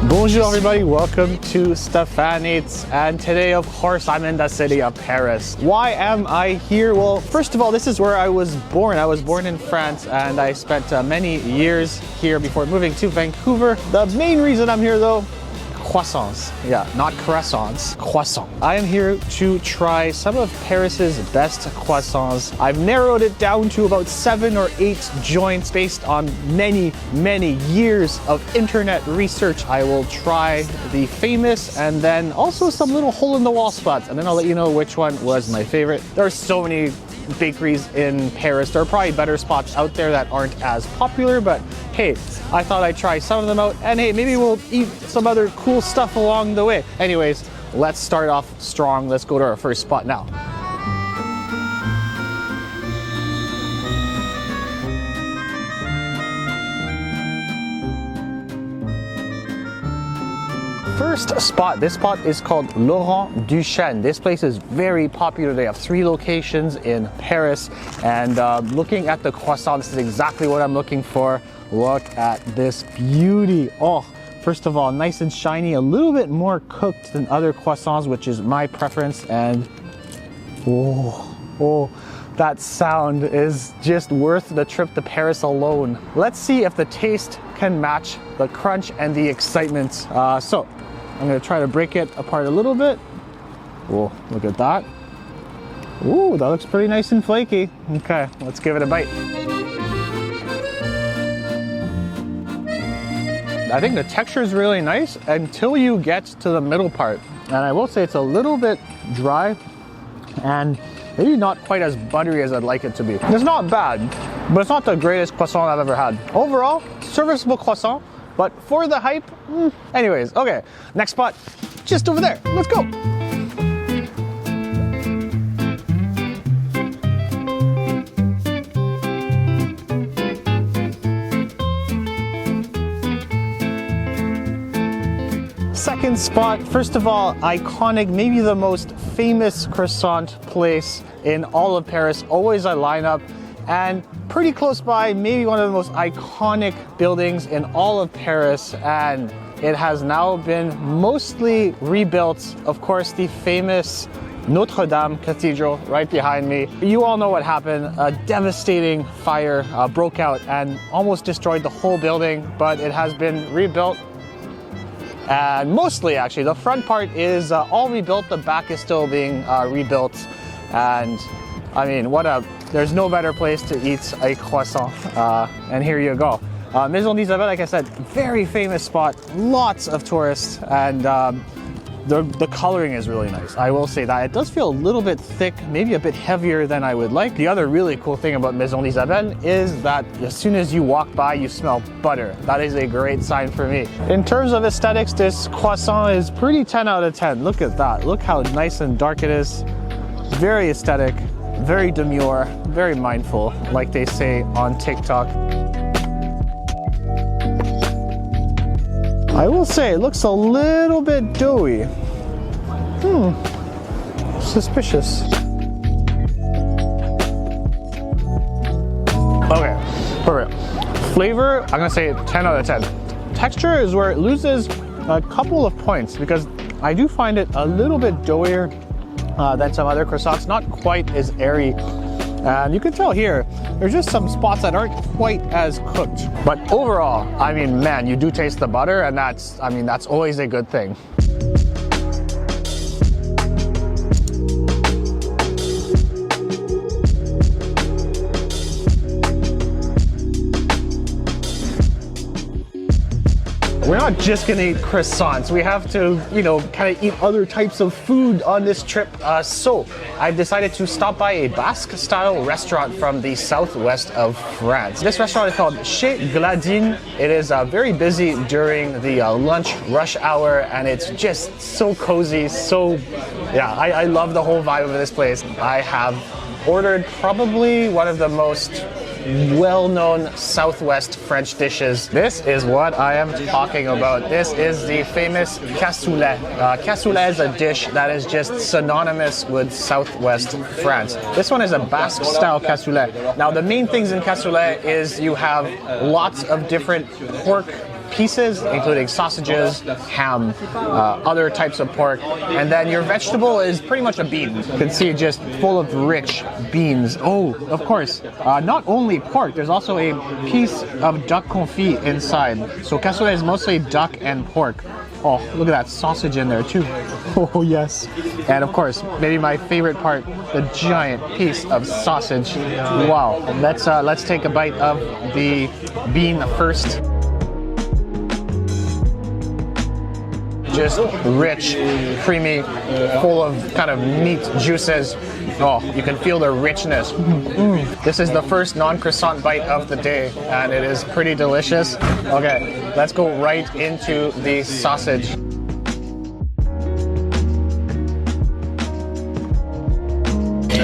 Bonjour everybody, welcome to Stephanie's, and today of course I'm in the city of Paris. Why am I here? Well, first of all, this is where I was born. I was born in France and I spent many years here before moving to Vancouver. The main reason I'm here though, croissants. Yeah, not croissants, croissant. I am here to try some of Paris's best croissants. I've narrowed it down to about 7 or 8 joints based on many years of internet research. I will try the famous and then also some little hole-in-the-wall spots, and then I'll let you know which one was my favorite. There are so many bakeries in Paris. There are probably better spots out there that aren't as popular, but hey, I thought I'd try some of them out, and hey, maybe we'll eat some other cool stuff along the way. Anyways, let's start off strong. Let's go to our first spot now. First spot, this spot is called Rue du Château. This place is very popular. They have 3 locations in Paris, and looking at the croissant, this is exactly what I'm looking for. Look at this beauty. Oh, first of all, nice and shiny, a little bit more cooked than other croissants, which is my preference, and oh, that sound is just worth the trip to Paris alone. Let's see if the taste can match the crunch and the excitement. So I'm gonna try to break it apart a little bit. Oh, look at that. Ooh, that looks pretty nice and flaky. Okay, let's give it a bite. I think the texture is really nice until you get to the middle part. And I will say it's a little bit dry and maybe not quite as buttery as I'd like it to be. It's not bad, but it's not the greatest croissant I've ever had. Overall, serviceable croissant, but for the hype, anyways, okay. Next spot, just over there. Let's go. Second spot, first of all, iconic, maybe the most famous croissant place in all of Paris. Always a lineup, and pretty close by, maybe one of the most iconic buildings in all of Paris, and it has now been mostly rebuilt. Of course, the famous Notre Dame Cathedral right behind me. You all know what happened. A devastating fire broke out and almost destroyed the whole building, but it has been rebuilt. And mostly, actually, the front part is all rebuilt. The back is still being rebuilt. And I mean, there's no better place to eat a croissant. And here you go. Maison d'Isabelle, like I said, very famous spot. Lots of tourists, and the coloring is really nice. I will say that. It does feel a little bit thick, maybe a bit heavier than I would like. The other really cool thing about Maison d'Isabelle is that as soon as you walk by, you smell butter. That is a great sign for me. In terms of aesthetics, this croissant is pretty 10 out of 10. Look at that. Look how nice and dark it is. Very aesthetic, very demure, very mindful, like they say on TikTok. I will say it looks a little bit doughy. Suspicious. Okay, perfect. Flavor, I'm gonna say 10 out of 10. Texture is where it loses a couple of points because I do find it a little bit doughier than some other croissants, not quite as airy. And you can tell here, there's just some spots that aren't quite as cooked. But overall, I mean, man, you do taste the butter, and that's always a good thing. We're not just gonna eat croissants. We have to, kind of eat other types of food on this trip. So I've decided to stop by a Basque-style restaurant from the southwest of France. This restaurant is called Chez GLADINE. It is very busy during the lunch rush hour, and it's just so cozy. So, yeah, I love the whole vibe of this place. I have ordered probably one of the most well-known Southwest French dishes. This is what I am talking about. This is the famous cassoulet. Cassoulet is a dish that is just synonymous with Southwest France. This one is a Basque-style cassoulet. Now, the main things in cassoulet is you have lots of different pork pieces, including sausages, ham, other types of pork, and then your vegetable is pretty much a bean. You can see just full of rich beans. Oh, of course, not only pork, there's also a piece of duck confit inside. So cassoulet is mostly duck and pork. Oh, look at that sausage in there too. Oh yes. And of course, maybe my favorite part, the giant piece of sausage. Wow. Let's take a bite of the bean first. Just rich, creamy, full of kind of meat juices. Oh, you can feel the richness. This is the first non-croissant bite of the day, and it is pretty delicious. Okay, let's go right into the sausage.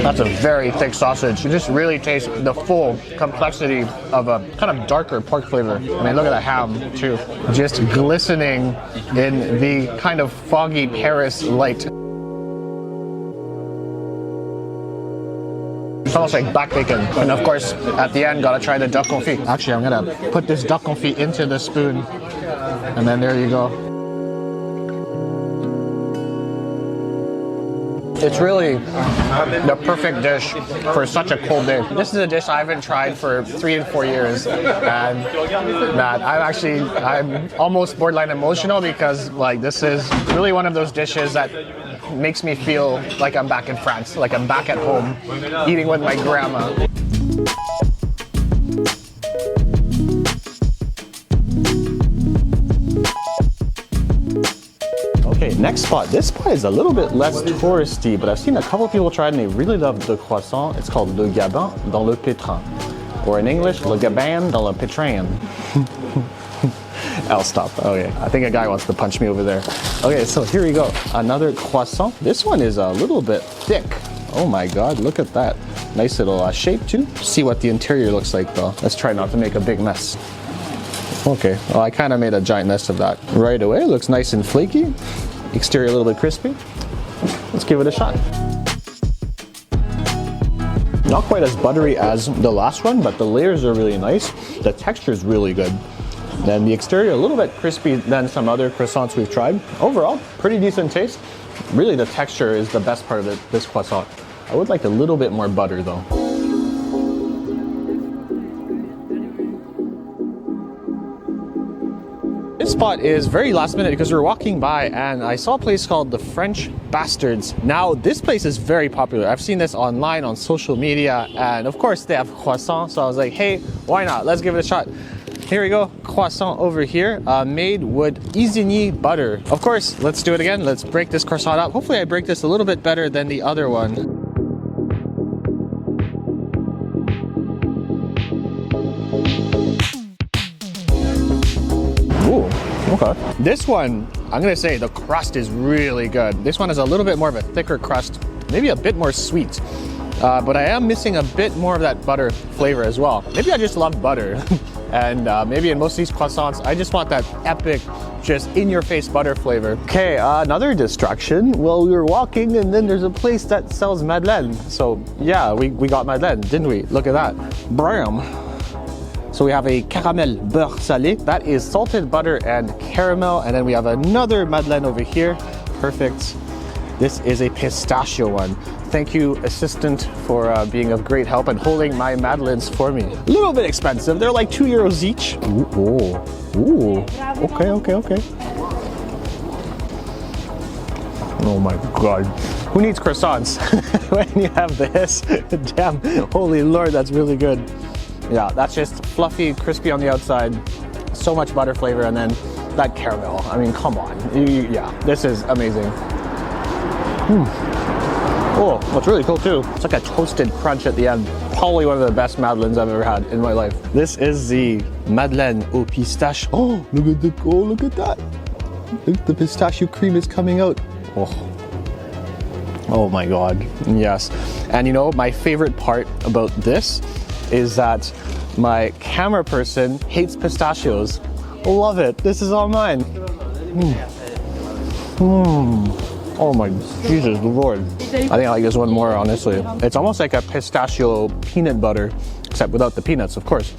That's a very thick sausage. You just really taste the full complexity of a kind of darker pork flavor. I mean, look at the ham too. Just glistening in the kind of foggy Paris light. It's almost like back bacon. And of course, at the end, gotta try the duck confit. Actually, I'm gonna put this duck confit into the spoon. And then there you go. It's really the perfect dish for such a cold day. This is a dish I haven't tried for 3 to 4 years, and that I'm almost borderline emotional because like this is really one of those dishes that makes me feel like I'm back in France, like I'm back at home eating with my grandma. Okay, next spot. This spot is a little bit less touristy, but I've seen a couple of people try it and they really love the croissant. It's called le Gabin dans le Pétrin, or in English, le Gabin dans le Pétrin. I'll stop. Okay, I think a guy wants to punch me over there. Okay, so here we go. Another croissant. This one is a little bit thick. Oh my God, look at that. Nice little shape too. See what the interior looks like though. Let's try not to make a big mess. Okay, well I kind of made a giant mess of that. Right away, it looks nice and flaky. Exterior a little bit crispy. Let's give it a shot. Not quite as buttery as the last one, but the layers are really nice. The texture is really good. And the exterior a little bit crispy than some other croissants we've tried. Overall, pretty decent taste. Really the texture is the best part of this croissant. I would like a little bit more butter though. This spot is very last minute because we were walking by and I saw a place called the French Bastards. Now this place is very popular. I've seen this online on social media and of course they have croissants, so I was like, hey, why not? Let's give it a shot. Here we go, croissant over here, made with Isigny butter. Of course, let's do it again. Let's break this croissant up. Hopefully I break this a little bit better than the other one. Okay. This one, I'm gonna say the crust is really good. This one has a little bit more of a thicker crust, maybe a bit more sweet. But I am missing a bit more of that butter flavor as well. Maybe I just love butter. And maybe in most of these croissants, I just want that epic, just in-your-face butter flavor. Okay, another distraction. Well, we were walking and then there's a place that sells Madeleine. So yeah, we got Madeleine, didn't we? Look at that. Bram. So we have a caramel beurre salé. That is salted butter and caramel. And then we have another Madeleine over here. Perfect. This is a pistachio one. Thank you, assistant, for being of great help and holding my Madeleines for me. A little bit expensive. They're like €2 each. Ooh, ooh. Okay. Oh my God. Who needs croissants when you have this? Damn, holy Lord, that's really good. Yeah, that's just fluffy, crispy on the outside, so much butter flavor, and then that caramel. I mean, come on. Yeah, this is amazing. Oh, what's really cool too, it's like a toasted crunch at the end. Probably one of the best Madeleines I've ever had in my life. This is the Madeleine au pistache. Oh, look at that. Look, the pistachio cream is coming out. Oh my God, yes. And you know, my favorite part about this is that my camera person hates pistachios. Love it. This is all mine. Oh my Jesus Lord. I think I like this one more, honestly. It's almost like a pistachio peanut butter, except without the peanuts, of course.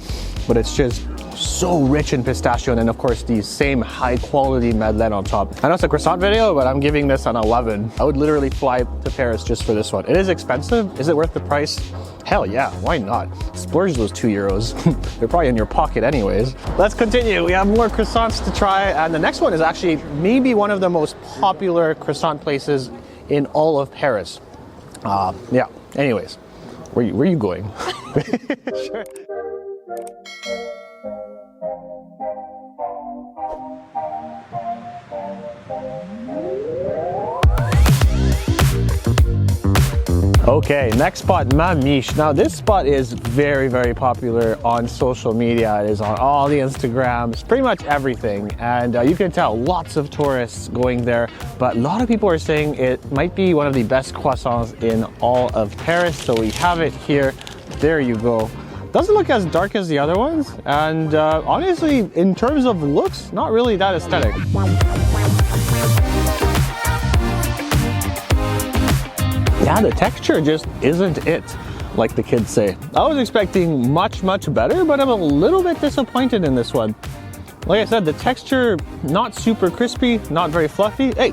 But it's just so rich in pistachio, and then of course the same high quality Madeleine on top. I know it's a croissant video, but I'm giving this an 11. I would literally fly to Paris just for this one. It is expensive. Is it worth the price? Hell yeah, why not? Splurge those €2. They're probably in your pocket anyways. Let's continue. We have more croissants to try, and the next one is actually maybe one of the most popular croissant places in all of Paris. Yeah, anyways, where are you going? Sure. Okay, next spot, MAMICHE. Now this spot is very, very popular on social media. It is on all the Instagrams, pretty much everything. And you can tell lots of tourists going there, but a lot of people are saying it might be one of the best croissants in all of Paris. So we have it here. There you go. Doesn't look as dark as the other ones. And honestly, in terms of looks, not really that aesthetic. Yeah, the texture just isn't it, like the kids say. I was expecting much, much better, but I'm a little bit disappointed in this one. Like I said, the texture, not super crispy, not very fluffy. Hey!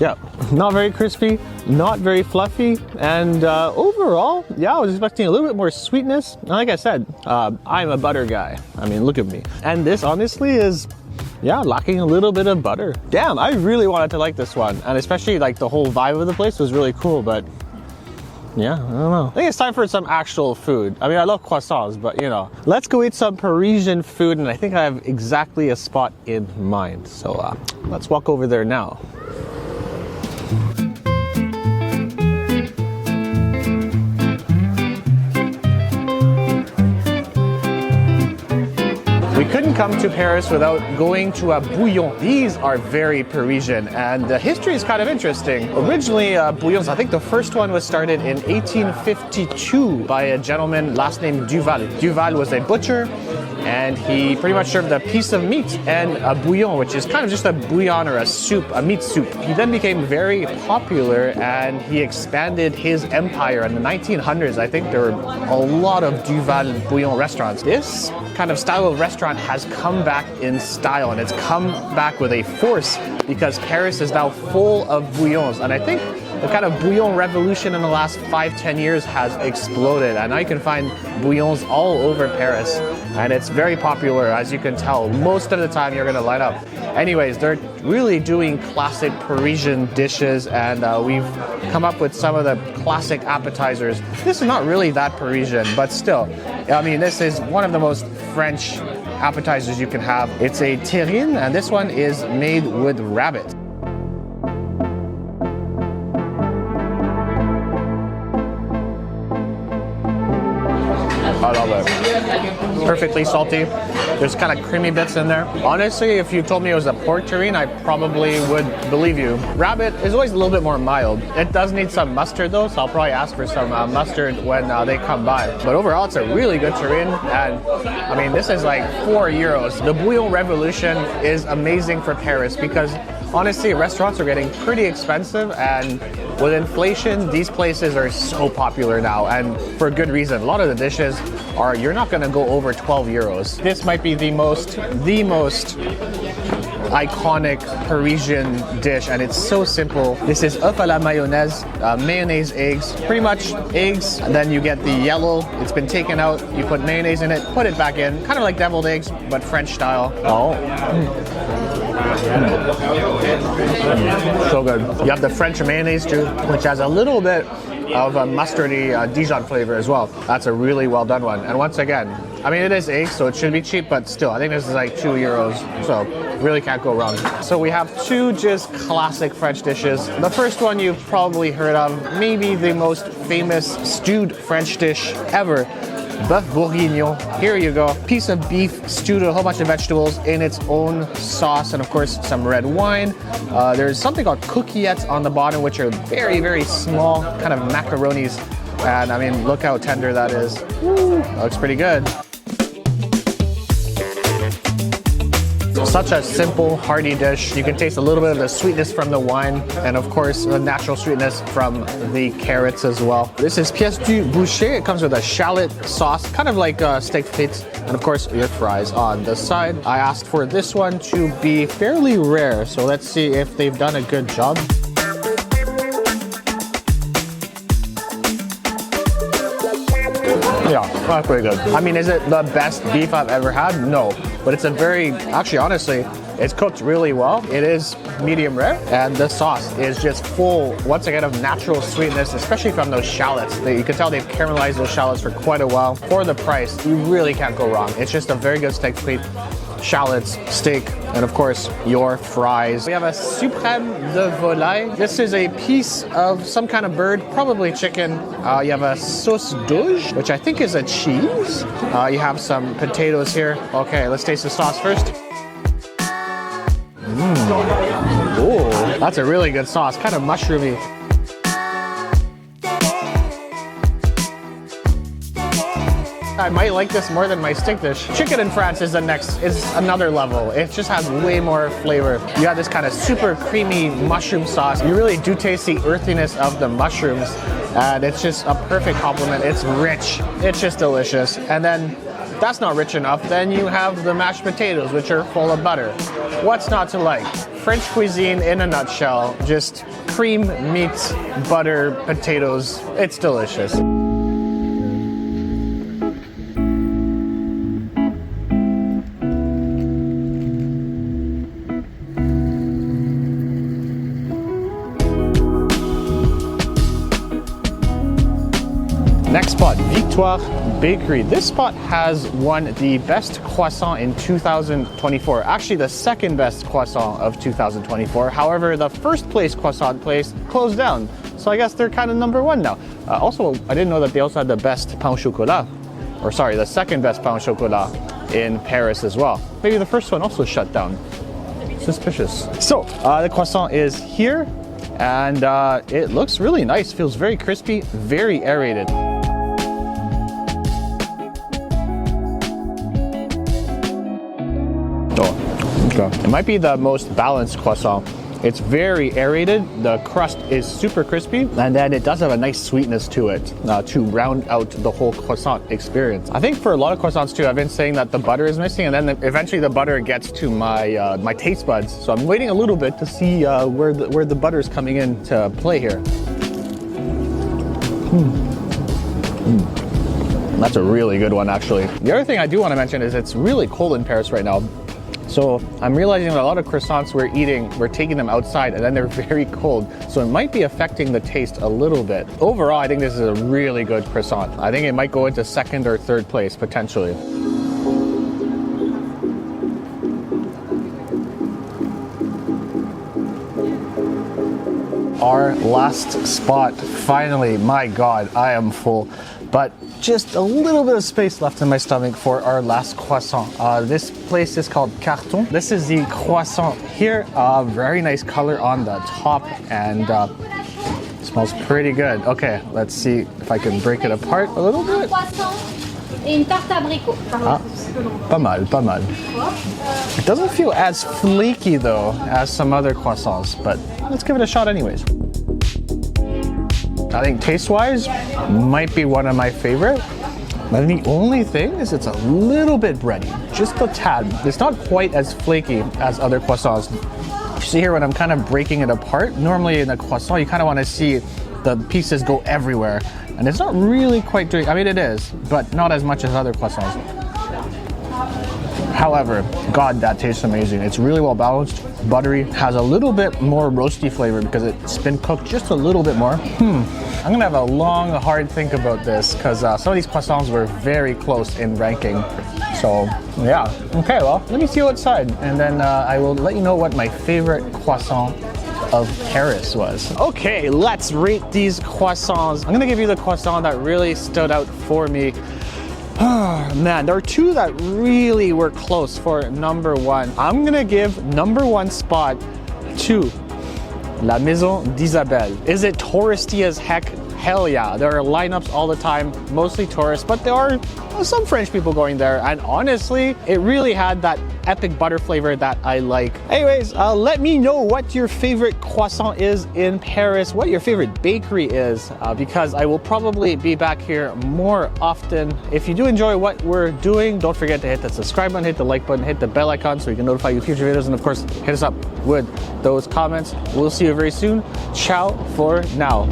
Yeah, not very crispy, not very fluffy, and overall, yeah, I was expecting a little bit more sweetness. And like I said, I'm a butter guy. I mean, look at me. And this honestly is, yeah, lacking a little bit of butter. Damn, I really wanted to like this one. And especially like the whole vibe of the place was really cool, but yeah, I don't know. I think it's time for some actual food. I mean, I love croissants, but you know. Let's go eat some Parisian food, and I think I have exactly a spot in mind. So let's walk over there now. We couldn't come to Paris without going to a bouillon. These are very Parisian, and the history is kind of interesting. Originally, bouillons, I think the first one was started in 1852 by a gentleman last name Duval. Duval was a butcher, and he pretty much served a piece of meat and a bouillon, which is kind of just a bouillon or a soup, a meat soup. He then became very popular, and he expanded his empire. In the 1900s, I think there were a lot of Duval bouillon restaurants. This kind of style of restaurant has come back in style, and it's come back with a force because Paris is now full of bouillons. And I think the kind of bouillon revolution in the last 5-10 years has exploded, and now you can find bouillons all over Paris, and it's very popular, as you can tell. Most of the time you're gonna line up. Anyways, they're really doing classic Parisian dishes, and we've come up with some of the classic appetizers. This is not really that Parisian, but still, I mean, this is one of the most French appetizers you can have. It's a terrine, and this one is made with rabbit. I love it. Perfectly salty. There's kind of creamy bits in there. Honestly, if you told me it was a pork terrine, I probably would believe you. Rabbit is always a little bit more mild. It does need some mustard though, so I'll probably ask for some mustard when they come by. But overall, it's a really good terrine, and I mean, this is like €4. The bouillon revolution is amazing for Paris because honestly, restaurants are getting pretty expensive, and with inflation, these places are so popular now, and for good reason. A lot of the dishes are, you're not gonna go over €12. This might be the most iconic Parisian dish, and it's so simple. This is œuf à la mayonnaise, mayonnaise, eggs, pretty much eggs, and then you get the yellow. It's been taken out, you put mayonnaise in it, put it back in, kind of like deviled eggs, but French style. Oh. So good. You have the French mayonnaise too, which has a little bit of a mustardy Dijon flavor as well. That's a really well done one. And once again, I mean, it is eggs, so it should be cheap, but still, I think this is like €2, so really can't go wrong. So we have two just classic French dishes. The first one you've probably heard of, maybe the most famous stewed French dish ever. Bœuf bourguignon. Here you go. Piece of beef stewed with a whole bunch of vegetables in its own sauce, and of course some red wine. There's something called coquillettes on the bottom, which are very, very small kind of macaronis And I mean, look how tender that is. Woo, that looks pretty good. Such a simple, hearty dish. You can taste a little bit of the sweetness from the wine, and of course, the natural sweetness from the carrots as well. This is pièce du boucher. It comes with a shallot sauce, kind of like steak frites, and of course, your fries on the side. I asked for this one to be fairly rare, so let's see if they've done a good job. Yeah, that's pretty good. I mean, is it the best beef I've ever had? No, but it's a very, actually, honestly, it's cooked really well. It is medium rare, and the sauce is just full, once again, of natural sweetness, especially from those shallots. You can tell they've caramelized those shallots for quite a while. For the price, you really can't go wrong. It's just a very good steak frite, shallots, steak, and of course, your fries. We have a suprême de volaille. This is a piece of some kind of bird, probably chicken. You have a sauce douge, which I think is a cheese. You have some potatoes here. Okay, let's taste the sauce first. Ooh, that's a really good sauce, kind of mushroomy. I might like this more than my steak dish. Chicken in France is another level. It just has way more flavor. You have this kind of super creamy mushroom sauce. You really do taste the earthiness of the mushrooms, and it's just a perfect complement. It's rich. It's just delicious. And then that's not rich enough. Then you have the mashed potatoes, which are full of butter. What's not to like? French cuisine in a nutshell. Just cream, meat, butter, potatoes. It's delicious. Next spot, Victoire Bakery. This spot has won the best croissant in 2024. Actually, the second best croissant of 2024. However, the first place croissant place closed down. So I guess they're kind of number one now. Also, I didn't know that they also had the best pain au chocolat. Or sorry, the second best pain au chocolat in Paris as well. Maybe the first one also shut down. Suspicious. So, the croissant is here. And it looks really nice. Feels very crispy, very aerated. It might be the most balanced croissant. It's very aerated, the crust is super crispy, and then it does have a nice sweetness to it to round out the whole croissant experience. I think for a lot of croissants too, I've been saying that the butter is missing, and then eventually the butter gets to my my taste buds. So I'm waiting a little bit to see where the butter is coming in to play here. That's a really good one, actually. The other thing I do want to mention is it's really cold in Paris right now. So I'm realizing that a lot of croissants we're taking them outside and then they're very cold. So it might be affecting the taste a little bit. Overall, I think this is a really good croissant. I think it might go into second or third place, potentially. Our last spot, finally. My God, I am full. But just a little bit of space left in my stomach for our last croissant. This place is called Carton. This is the croissant here. Very nice color on the top, and smells pretty good. Okay, let's see if I can break it apart a little bit. Pas mal, pas mal. It doesn't feel as flaky though as some other croissants, but let's give it a shot anyways. I think taste-wise, might be one of my favorite. But the only thing is it's a little bit bready, just a tad. It's not quite as flaky as other croissants. You see here when I'm kind of breaking it apart, normally in a croissant, you kind of want to see the pieces go everywhere. And it's not really quite doing, I mean it is, but not as much as other croissants. However, God, that tastes amazing. It's really well balanced, buttery, has a little bit more roasty flavor because it's been cooked just a little bit more. I'm gonna have a long, hard think about this because some of these croissants were very close in ranking. So yeah, okay, well, let me see you outside and then I will let you know what my favorite croissant of Paris was. Okay, let's rate these croissants. I'm gonna give you the croissant that really stood out for me. Oh, man, there are two that really were close for number one. I'm gonna give number one spot to La Maison d'Isabelle. Is it touristy as heck? hell yeah, there are lineups all the time, mostly tourists, but there are some French people going there, and honestly, it really had that epic butter flavor that I like. Anyways, let me know what your favorite croissant is in Paris, what your favorite bakery is, because I will probably be back here more often. If you do enjoy what we're doing, don't forget to hit the subscribe button, hit the like button, hit the bell icon so we can notify you future videos, and of course, hit us up with those comments. We'll see you very soon. Ciao for now.